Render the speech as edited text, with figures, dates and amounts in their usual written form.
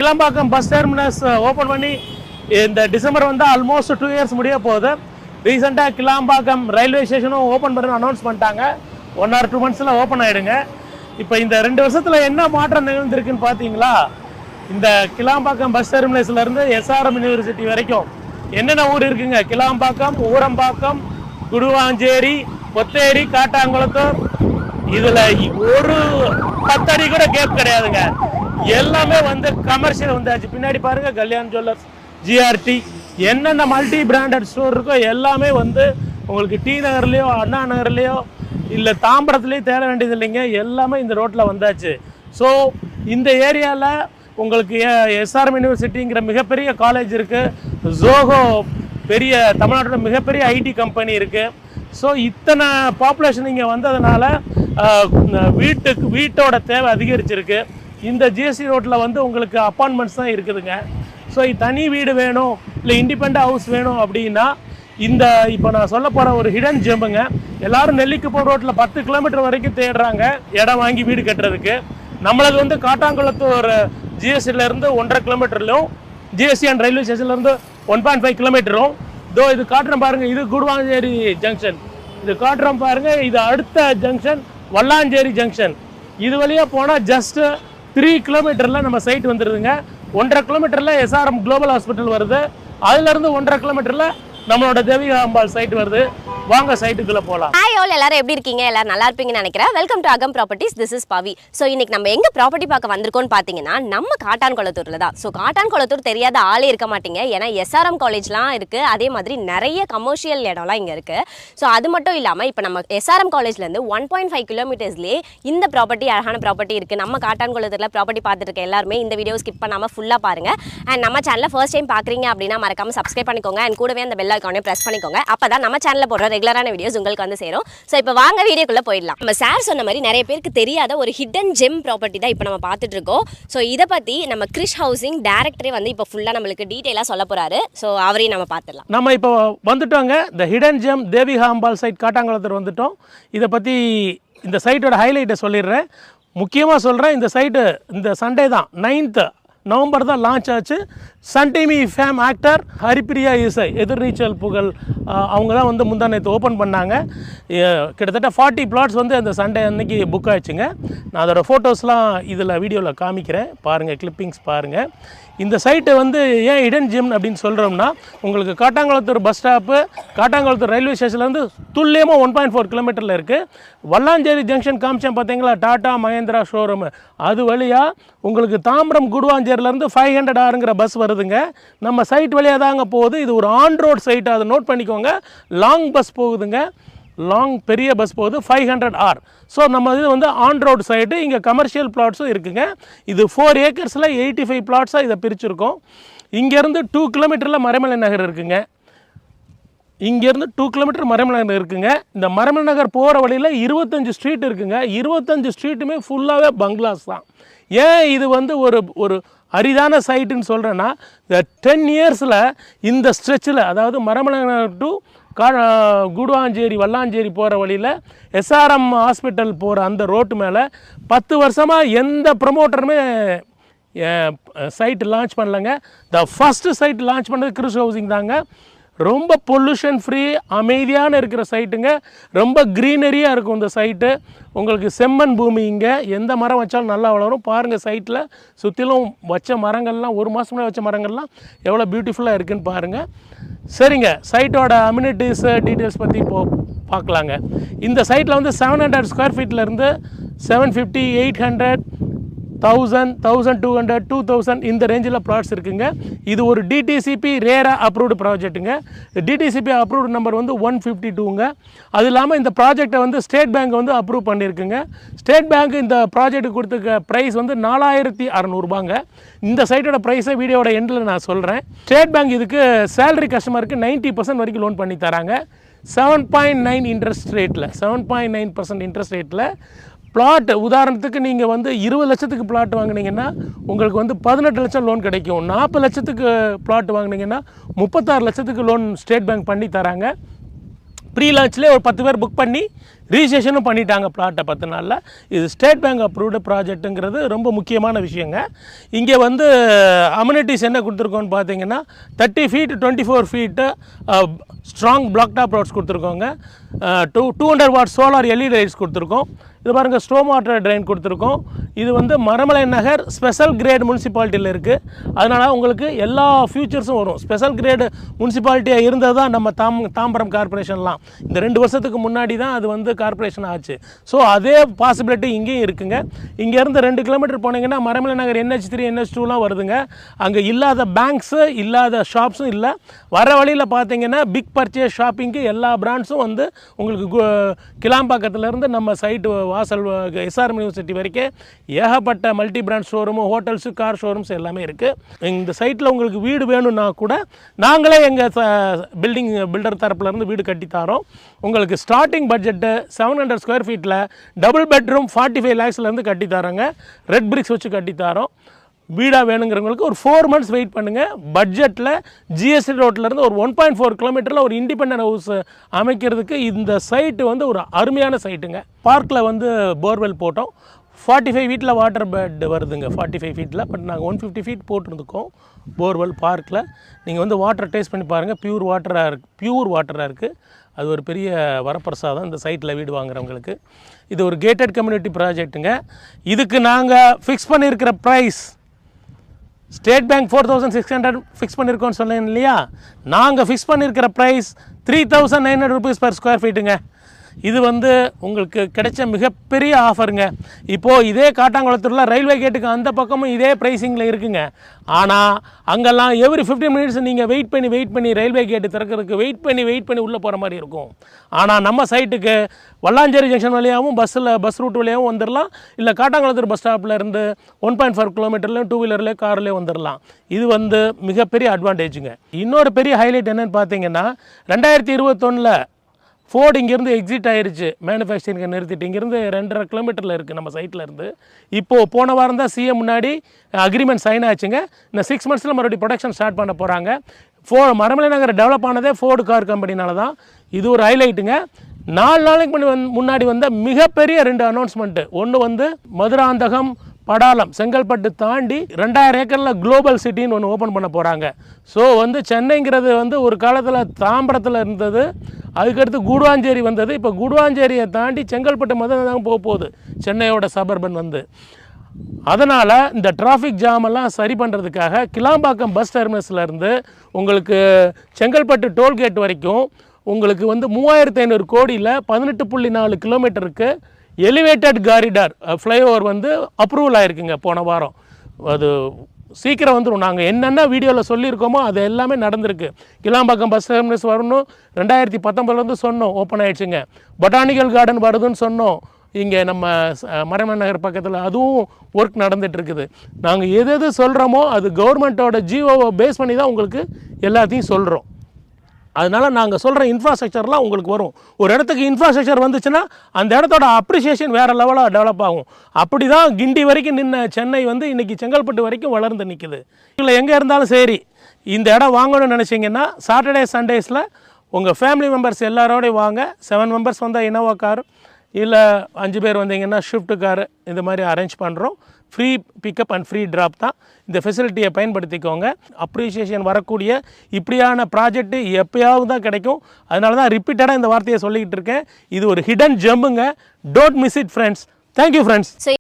Kilambakkam bus terminus open பண்ணி இந்த December வந்து ஆல்மோஸ்ட் 2 இயர்ஸ் முடிய போகுது. ரீசெண்டாக கிளாம்பாக்கம் ரயில்வே ஸ்டேஷனும் ஓப்பன் பண்ண அனௌன்ஸ் பண்ணிட்டாங்க. 1 or 2 months ஓப்பன் ஆகிடுங்க. இப்போ இந்த 2 வருஷத்தில் என்ன மாற்றம் நிகழ்ந்திருக்குன்னு பார்த்தீங்களா? இந்த கிளாம்பாக்கம் பஸ் டெர்மினஸ்லேருந்து SRM யூனிவர்சிட்டி வரைக்கும் என்னென்ன ஊர் இருக்குங்க? கிளாம்பாக்கம், ஊரம்பாக்கம், குடுவாஞ்சேரி, பொத்தேரி, காட்டாங்குளத்தூர். இதில் ஒரு 10 அடி கூட கேப் கிடையாதுங்க. எல்லாமே வந்து கமர்ஷியல் வந்தாச்சு. பின்னாடி பாருங்க, கல்யாண் ஜுவல்லர்ஸ், GRT, என்னென்ன மல்டி பிராண்டட் ஸ்டோர் இருக்கோ எல்லாமே வந்து உங்களுக்கு டி நகர்லேயோ அண்ணா நகர்லேயோ இல்லை தாம்பரத்துலேயோ தேட வேண்டியது இல்லைங்க. எல்லாமே இந்த ரோட்டில் வந்தாச்சு. ஸோ இந்த ஏரியாவில் உங்களுக்கு SRM யூனிவர்சிட்டிங்கிற மிகப்பெரிய காலேஜ் இருக்குது. ஜோகோ பெரிய தமிழ்நாட்டோட மிகப்பெரிய IT கம்பெனி இருக்குது. ஸோ இத்தனை பாப்புலேஷன் இங்கே வந்ததுனால வீட்டோட தேவை அதிகரிச்சிருக்கு. இந்த GST ரோட்டில் வந்து உங்களுக்கு அப்பார்ட்மெண்ட்ஸ் தான் இருக்குதுங்க. ஸோ தனி வீடு வேணும் இல்லை இண்டிபெண்ட் ஹவுஸ் வேணும் அப்படின்னா இந்த இப்போ நான் சொல்ல போகிற ஒரு ஹிடன் ஜெம்முங்க. எல்லோரும் நெல்லிக்குப்பம் ரோட்டில் 10 கிலோமீட்டர் வரைக்கும் தேடுறாங்க இடம் வாங்கி வீடு கட்டுறதுக்கு. நம்மளுக்கு வந்து காட்டாங்குளத்தூர் GSTலேருந்து 1.5 கிலோமீட்டர்லையும் GST அண்ட் ரயில்வே ஸ்டேஷன்லேருந்து 1.5 கிலோமீட்டரும். இது காட்டுறோம் பாருங்கள், இது குடுவாஞ்சேரி ஜங்ஷன். இது காட்டுறோம் பாருங்கள், இது அடுத்த ஜங்ஷன் வல்லாஞ்சேரி ஜங்ஷன். இது வழியாக போனால் ஜஸ்ட்டு 3 கிலோமீட்டரில் நம்ம சைட் வந்துடுதுங்க. 1.5 கிலோமீட்டரில் SRM குளோபல் ஹாஸ்பிட்டல் வருது. அதுலேருந்து 1.5 கிலோமீட்டரில் நம்மளோட தேவிகாம்பாள் சைட் வருது. வாங்க சைட்டுக்குள்ள போலாம். ஹாய் ஆல், எல்லாரும் எப்படி இருக்கீங்க? எல்லாரும் நல்லா இருப்பீங்கன்னு நினைக்கிறேன். வெல்கம் டு அகம் properties. This is Pavi. So இன்னைக்கு நம்ம எங்க ப்ராப்பர்ட்டி பார்க்க வந்திருக்கோம்னு பார்த்தீங்கன்னா நம்ம காட்டான்குளத்தூர்ல தான். ஸோ காட்டான்குளத்தூர் தெரியாத ஆளே இருக்க மாட்டீங்க. ஏன்னா SRM காலேஜ்லாம் இருக்கு, அதே மாதிரி நிறைய கமர்ஷியல் இடம்லாம் இங்க இருக்கு. ஸோ அது மட்டும் இல்லாமல் இப்போ நம்ம SRM காலேஜ்லேருந்து 1.5 கிலோமீட்டர்ஸ்லேயே இந்த ப்ராப்பர்ட்டி, அழகான ப்ராப்பர்ட்டி இருக்கு. நம்ம காட்டான்குளத்தூர்ல ப்ராப்பர்ட்டி பார்த்துட்டு இருக்க எல்லாருமே இந்த வீடியோ ஸ்கிப் பண்ணாமல் ஃபுல்லாக பாருங்க. அண்ட் நம்ம சேனலில் ஃபர்ஸ்ட் டைம் பார்க்குறீங்க அப்படின்னா மறக்காம சப்ஸ்கிரைப் பண்ணிக்கோங்க. அண்ட் கூடவே அந்த பெல் ஐக்கானே ப்ரெஸ் பண்ணிக்கோங்க. அப்பதான் நம்ம சேனலில் போடுற ரெகுலரான வீடியோஸ் உங்களுக்கு வந்து சேரும். ஸோ இப்போ வாங்க வீடியோக்குள்ள போயிடலாம். நம்ம சார் சொன்ன மாதிரி நிறைய பேருக்கு தெரியாத ஒரு ஹிடன் ஜெம் ப்ராப்பர்ட்டி தான் இப்போ நம்ம பார்த்துட்டு இருக்கோம். ஸோ இதை பற்றி நம்ம கிறிஷ் ஹவுசிங் டைரக்டரே வந்து இப்போ ஃபுல்லாக நம்மளுக்கு டீட்டெயிலாக சொல்ல போறாரு. ஸோ அவரையும் நம்ம பார்த்துடலாம். நம்ம இப்போ வந்துட்டோங்க. இந்த ஹிடன் ஜெம் தேவிகாம்பாள் சைட் காட்டாங்குளத்தூர் வந்துட்டோம். இதை பற்றி இந்த சைட்டோட ஹைலைட்டை சொல்லிடுறேன். முக்கியமாக சொல்கிறேன், இந்த சைட்டு இந்த சண்டே தான் 9th நவம்பர் தான் லான்ச் ஆச்சு. Sun TV fame actor Haripriya இசை எதிர்நீச்சல் புகழ் அவங்க தான் வந்து முந்தா நேற்று ஓப்பன் பண்ணாங்க. கிட்டத்தட்ட 40 plots வந்து அந்த சண்டே அன்னைக்கு புக் ஆகிடுச்சுங்க. நான் அதோடய ஃபோட்டோஸ்லாம் இதில் வீடியோவில் காமிக்கிறேன், பாருங்கள், கிளிப்பிங்ஸ் பாருங்கள். இந்த சைட்டு வந்து ஏன் ஹிடன் ஜெம் அப்படின்னு சொல்கிறோம்னா, உங்களுக்கு Kattankulathur bus stop, Kattankulathur railway ஸ்டேஷன்லேருந்து துல்லியமாக 1.4 கிலோமீட்டரில் இருக்குது. வல்லாஞ்சேரி ஜங்ஷன் காமிச்சேன் பார்த்தீங்களா, டாடா மஹேந்திரா ஷோரூமு, அது வழியாக உங்களுக்கு தாம்பரம் குடுவாஞ்சேரிலேருந்து 500 ஆறுங்கிற பஸ் வருதுங்க. நம்ம சைட் வழியாக தாங்க போகுது. இது ஒரு ஆன் ரோட் சைட்டு, அதை நோட் பண்ணிக்கோங்க. லாங் பஸ் போகுதுங்க, லாங் பெரிய பஸ் போகுது, 500 ஆர். ஸோ நம்ம இது வந்து ஆன் ரோடு சைடு. இங்கே கமர்ஷியல் பிளாட்ஸும் இருக்குங்க. இது 4 ஏக்கர்ஸில் 85 பிளாட்ஸாக இதை பிரிச்சுருக்கோம். இங்கேருந்து 2 கிலோமீட்டரில் மறைமலை நகர் இருக்குங்க. இங்கேருந்து 2 கிலோமீட்டர் மறைமலை நகர் இருக்குங்க. இந்த மறைமலை நகர் போகிற வழியில் 25 ஸ்ட்ரீட் இருக்குங்க. 25 ஸ்ட்ரீட்டுமே ஃபுல்லாகவே பங்களாஸ் தான். ஏன் இது வந்து ஒரு அரிதான சைட்டுன்னு சொல்கிறேன்னா, இந்த 10 இயர்ஸில் இந்த ஸ்ட்ரெச்சில், அதாவது மறைமலை நகர் டு குடுவாஞ்சேரி வல்லாஞ்சேரி போகிற வழியில் SRM ஹாஸ்பிட்டல் போகிற அந்த ரோட்டு மேலே 10 வருஷமாக எந்த ப்ரமோட்டருமே சைட்டு லான்ச் பண்ணலைங்க. த ஃபஸ்ட்டு சைட் லான்ச் பண்ணது கிறிஷ் ஹவுசிங் தாங்க. ரொம்ப பொல்யூஷன் ஃப்ரீ, அமைதியான இருக்கிற சைட்டுங்க. ரொம்ப க்ரீனரியாக இருக்கும் இந்த சைட்டு. உங்களுக்கு செம்மண் பூமி, இங்கே எந்த மரம் வச்சாலும் நல்லா வளரும். பாருங்கள், சைட்டில் சுற்றிலும் வச்ச மரங்கள்லாம், 1 மாதம் முன்னாடி வச்ச மரங்கள்லாம் எவ்வளோ பியூட்டிஃபுல்லாக இருக்குதுன்னு பாருங்கள். சரிங்க, சைட்டோட அம்யூனிட்டிஸ் டீட்டெயில்ஸ் பற்றி பார்க்கலாங்க. இந்த சைட்டில் வந்து 700 ஸ்கொயர் ஃபீட்லேருந்து 750, 800, 1000, 1200, 2000 இந்த ரேஞ்சில் ப்ளாட்ஸ் இருக்குங்க. இது ஒரு DTCP ரேரா அப்ரூவ்டு ப்ராஜெக்ட்டுங்க. DTCP அப்ரூவ்டு நம்பர் வந்து 152ங்க. அது இல்லாமல் இந்த ப்ராஜெக்டை வந்து ஸ்டேட் பேங்க் வந்து அப்ரூவ் பண்ணியிருக்குங்க. ஸ்டேட் பேங்க் இந்த ப்ராஜெக்ட்டுக்கு கொடுத்துருக்க ப்ரைஸ் வந்து 4600 ரூபாங்க. இந்த சைட்டோட ப்ரைஸை வீடியோட எண்டில் நான் சொல்கிறேன். ஸ்டேட் பேங்க் இதுக்கு சேலரி கஸ்டமருக்கு 90% வரைக்கும் லோன் பண்ணி தராங்க. 7.9 இன்ட்ரெஸ்ட் ரேட்டில், 7.9% இன்ட்ரெஸ்ட் ரேட்டில் பிளாட். உதாரணத்துக்கு நீங்கள் வந்து 20 லட்சத்துக்கு பிளாட் வாங்கினீங்கன்னா உங்களுக்கு வந்து 18 லட்சம் லோன் கிடைக்கும். 40 லட்சத்துக்கு பிளாட் வாங்கினீங்கன்னா 36 லட்சத்துக்கு லோன் ஸ்டேட் பேங்க் பண்ணி தராங்க. ப்ரீ லான்ச்லேயே ஒரு 10 பேர் புக் பண்ணி ரிஜிஸ்ட்ரேஷனும் பண்ணிட்டாங்க பிளாட்டை 10 நாளில். இது ஸ்டேட் பேங்க் அப்ரூவ்டு ப்ராஜெக்ட்டுங்கிறது ரொம்ப முக்கியமான விஷயங்க. இங்கே வந்து அம்யூனிட்டிஸ் என்ன கொடுத்துருக்கோன்னு பார்த்தீங்கன்னா 30 feet 24 feet strong block top roads கொடுத்துருக்கோங்க. 200 watt சோலார் எல்இடி லைட்ஸ் கொடுத்துருக்கோம். இது பாருங்கள் ஸ்டோம் வாட்டர் ட்ரெயின் கொடுத்துருக்கோம். இது வந்து மரமலை நகர் ஸ்பெஷல் கிரேட் முனிசிபாலிட்டியில் இருக்குது. அதனால் உங்களுக்கு எல்லா ஃபியூச்சர்ஸும் வரும். ஸ்பெஷல் கிரேடு முனிசிபாலிட்டியாக இருந்தது தான் நம்ம தாம்பரம் கார்பரேஷன்லாம். இந்த 2 வருஷத்துக்கு முன்னாடி தான் அது வந்து கார்பரேஷன் ஆச்சு. ஸோ அதே பாசிபிலிட்டி இங்கேயும் இருக்குங்க. இங்கேருந்து 2 கிலோமீட்டர் போனீங்கன்னா மரமலை நகர் NH3 NH2லாம் வருதுங்க. அங்கே இல்லாத பேங்க்ஸு இல்லாத ஷாப்ஸும் இல்லை. வர வழியில் பார்த்தீங்கன்னா பிக் பர்ச்சேஸ் ஷாப்பிங்க்கு எல்லா பிராண்ட்ஸும் வந்து உங்களுக்கு கிளாம்பாக்கத்துலேருந்து நம்ம சைட்டு வாசல் SRM யூனிவர்சிட்டி வரைக்கும் ஏகப்பட்ட multi brand showroom, hotels, car showrooms எல்லாமே இருக்குது. இந்த சைட்டில் உங்களுக்கு வீடு வேணும்னா கூட நாங்களே எங்கள் பில்டர் தரப்புலேருந்து வீடு கட்டித்தாரோம். உங்களுக்கு ஸ்டார்டிங் பட்ஜெட்டு 700 ஸ்கொயர் ஃபீட்டில் டபுள் பெட்ரூம் 45 lakhsலேருந்து கட்டித்தாரோங்க. ரெட் பிரிக்ஸ் வச்சு கட்டித்தாரோம். வீடாக வேணுங்கிறவங்களுக்கு ஒரு 4 months வெயிட் பண்ணுங்கள். பட்ஜெட்டில் GST ரோட்லேருந்து ஒரு 1.4 கிலோமீட்டரில் ஒரு இண்டிபெண்டன்ட் ஹவுஸ் அமைக்கிறதுக்கு இந்த சைட்டு வந்து ஒரு அருமையான சைட்டுங்க. பார்க்கில் வந்து போர்வெல் போட்டோம். 45 feetல வாட்டர் பெட் வருதுங்க. 45 feetல பட் நாங்கள் 150 feet போட்டிருந்துக்கோம் போர்வெல் பார்க்கில். நீங்கள் வந்து வாட்டர் டேஸ்ட் பண்ணி பாருங்கள். பியூர் வாட்டராக இருக்குது. அது ஒரு பெரிய வரப்பிரசாதம் இந்த சைட்டில் வீடு வாங்குறவங்களுக்கு. இது ஒரு கேட்டட் கம்யூனிட்டி ப்ராஜெக்ட்டுங்க. இதுக்கு நாங்கள் ஃபிக்ஸ் பண்ணியிருக்கிற ப்ரைஸ் ஸ்டேட் பேங்க் 4600 ஃபிக்ஸ் பண்ணியிருக்கோன்னு சொன்னேன் இல்லையா. நாங்கள் ஃபிக்ஸ் பண்ணியிருக்கிற ப்ரைஸ் 3900 rupees per square feetங்க. இது வந்து உங்களுக்கு கிடைச்ச மிகப்பெரிய ஆஃபருங்க. இப்போது இதே காட்டாங்குளத்தூரில் ரயில்வே கேட்டுக்கு அந்த பக்கமும் இதே ப்ரைஸிங்கில் இருக்குங்க. ஆனால் அங்கெல்லாம் எவ்ரி 15 minutes நீங்கள் வெயிட் பண்ணி ரயில்வே கேட்டு திறக்கிறதுக்கு வெயிட் பண்ணி உள்ளே போகிற மாதிரி இருக்கும். ஆனால் நம்ம சைட்டுக்கு வல்லாஞ்சேரி ஜங்ஷன் வழியாகவும் பஸ் ரூட் வழியாகவும் வந்துடலாம். இல்லை காட்டாங்குளத்தூர் பஸ் ஸ்டாப்பில் இருந்து 1.4 கிலோமீட்டர்லையும் 2 வீலர்லேயும் கார்லேயும் வந்துடலாம். இது வந்து மிகப்பெரிய அட்வான்டேஜுங்க. இன்னொரு பெரிய ஹைலைட் என்னென்னு பார்த்தீங்கன்னா 2021 ஃபோர்டு இங்கேருந்து எக்ஸிட் ஆயிடுச்சு. மேனுஃபேக்சரிங்கை நிறுத்திட்டு இங்கேருந்து 2.5 கிலோமீட்டரில் இருக்குது நம்ம சைட்டில் இருந்து. இப்போது போன வாரம் தான் CM முன்னாடி அக்ரிமெண்ட் சைன் ஆச்சுங்க. இந்த 6 monthsல மறுபடியும் ப்ரொடக்ஷன் ஸ்டார்ட் பண்ண போகிறாங்க. மரமலை நகர் டெவலப் ஆனதே ஃபோர்டு கார் கம்பெனினால தான். இது ஒரு ஹைலைட்டுங்க. 4 நாளைக்கு முன்னாடி வந்த மிகப்பெரிய 2 அனௌன்ஸ்மெண்ட்டு. ஒன்று வந்து மதுராந்தகம் படாலம் செங்கல்பட்டு தாண்டி 2000 ஏக்கரில் குளோபல் சிட்டின்னு ஒன்று ஓப்பன் பண்ண போகிறாங்க. ஸோ வந்து சென்னைங்கிறது வந்து ஒரு காலத்தில் தாம்பரத்தில் இருந்தது. அதுக்கடுத்து கூடுவாஞ்சேரி வந்தது. இப்போ கூடுவாஞ்சேரியை தாண்டி செங்கல்பட்டு மதுராந்தகம் போகுது சென்னையோட சபர்பன் வந்து. அதனால் இந்த டிராஃபிக் ஜாமெல்லாம் சரி பண்ணுறதுக்காக கிளாம்பாக்கம் பஸ் டெர்மினஸ்லேருந்து உங்களுக்கு செங்கல்பட்டு டோல்கேட் வரைக்கும் உங்களுக்கு வந்து 3500 கோடியில் 18.4 கிலோமீட்டருக்கு எலிவேட்டட் காரிடார் ஃப்ளைஓவர் வந்து அப்ரூவல் ஆகிருக்குங்க போன வாரம். அது சீக்கிரம் வந்துடும். நாங்கள் என்னென்ன வீடியோவில் சொல்லியிருக்கோமோ அது எல்லாமே நடந்திருக்கு. கிளாம்பாக்கம் பஸ் டெர்மினஸ் வரணும் 2019 சொன்னோம், ஓப்பன் ஆகிடுச்சுங்க. பொட்டானிக்கல் கார்டன் வருதுன்னு சொன்னோம் இங்கே நம்ம மரமலை நகர் பக்கத்தில், அதுவும் ஒர்க் நடந்துகிட்ருக்குது. நாங்கள் எது சொல்கிறோமோ அது கவர்மெண்ட்டோட ஜிஓவை பேஸ் பண்ணி தான் உங்களுக்கு எல்லாத்தையும் சொல்கிறோம். அதனால் நாங்கள் சொல்கிற இன்ஃப்ராஸ்ட்ரக்சர்லாம் உங்களுக்கு வரும். ஒரு இடத்துக்கு இன்ஃப்ராஸ்ட்ரக்சர் வந்துச்சுன்னா அந்த இடத்தோட அப்ரிசியேஷன் வேறு லெவலாக டெவலப் ஆகும். அப்படி தான் கிண்டி வரைக்கும் நின்ன சென்னை வந்து இன்றைக்கி செங்கல்பட்டு வரைக்கும் வளர்ந்து நிற்குது. இல்லை எங்கே இருந்தாலும் சரி இந்த இடம் வாங்கணும்னு நினச்சிங்கன்னா சாட்டர்டே சண்டேஸில் உங்கள் ஃபேமிலி மெம்பர்ஸ் எல்லாரோடையும் வாங்க. 7 members வந்தால் இனோவா கார், இல்லை 5 பேர் வந்தீங்கன்னா ஷிஃப்ட் காரு இந்த மாதிரி அரேஞ்ச் பண்ணுறோம். Free pickup and free drop தான். இந்த ஃபெசிலிட்டியை பயன்படுத்திக்கோங்க. அப்ரிஷியேஷன் வரக்கூடிய இப்படியான ப்ராஜெக்ட்டு எப்போயாவது தான் கிடைக்கும். அதனால தான் ரிப்பீட்டடாக இந்த வார்த்தையை சொல்லிக்கிட்டு இருக்கேன். இது ஒரு ஹிடன் ஜெம்முங்க. Don't miss it friends. Thank you friends.